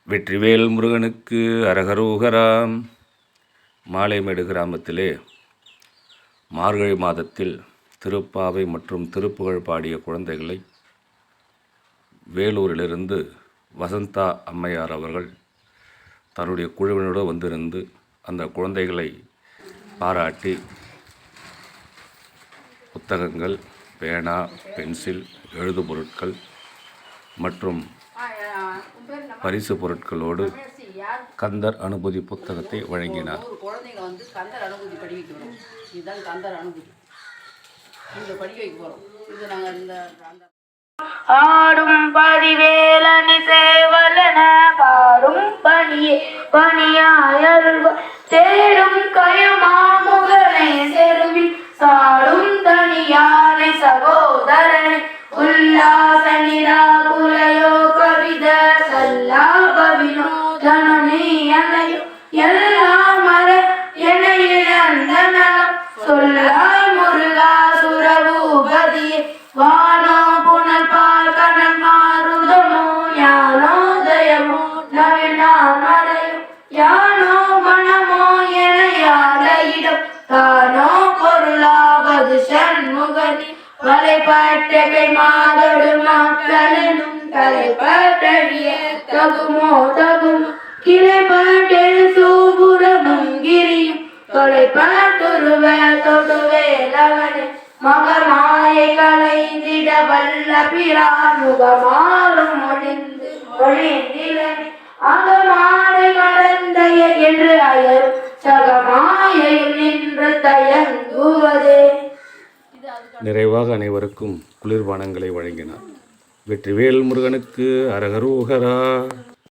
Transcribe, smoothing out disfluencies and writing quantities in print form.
வெற்றிவேல் முருகனுக்கு அரகரோகரா. மாலைமேடு கிராமத்திலே மார்கழி மாதத்தில் திருப்பாவை மற்றும் திருப்புகழ் பாடிய குழந்தைகளை வேலூரிலிருந்து வசந்தா அம்மையார் அவர்கள் தன்னுடைய குழுவினோடு வந்திருந்து அந்த குழந்தைகளை பாராட்டி புத்தகங்கள், பேனா, பென்சில், எழுது பொருட்கள் மற்றும் பரிசு பொருட்களோடு கந்தர் அனுபூதி புத்தகத்தை வழங்கினார். குழந்தைங்க வந்து கந்தர் அனுபூதி படிக்க வரும். இதுதான் கந்தர் அனுபூதி. இந்த படிக்க வைக்க போறோம். இது நாங்க இந்த ஆடும் பதிவேலனி சேவலன பாடும் பணியே பணியாயல்வ தேடும் கயமாமுகனை செருவில் சாடும் தனியானை சகோதரனை உல்லாச நிராகுலையோ கவித சல்லாப வினோதனி அலையோ எல்லாம் மர என இழந்த நலம் சொல்லாய் முருகா சுரபூபதியே வானோ புனல் பால் கனல் மாறுதமோ ஞானோதயமோ நவினான் மறையோ யானோ மனமோ என யாத இடம் தானோ பொருளாவது சண்முகனி வலைப்பட்டகை மாதொடு மக்களும் தலைப்பட்டழிய தகுமோ தகுமோ கிளைப்பட்டில் சூபுரமும் கிரியும் தொலைப்பட்டுருவ தொடுவேலவனே மகமாயை கலைந்திட வல்ல பிரான் முகமாறும் ஒழிந்து ஒழிந்திலனே அகமாலை கடந்தைய என்று அயரும் சகமாயையில் நின்று தயங்குவதே. நிறைவாக அனைவருக்கும் குளிர்பானங்களை வழங்கினார். வெற்றிவேல் முருகனுக்கு அரகரோகரா.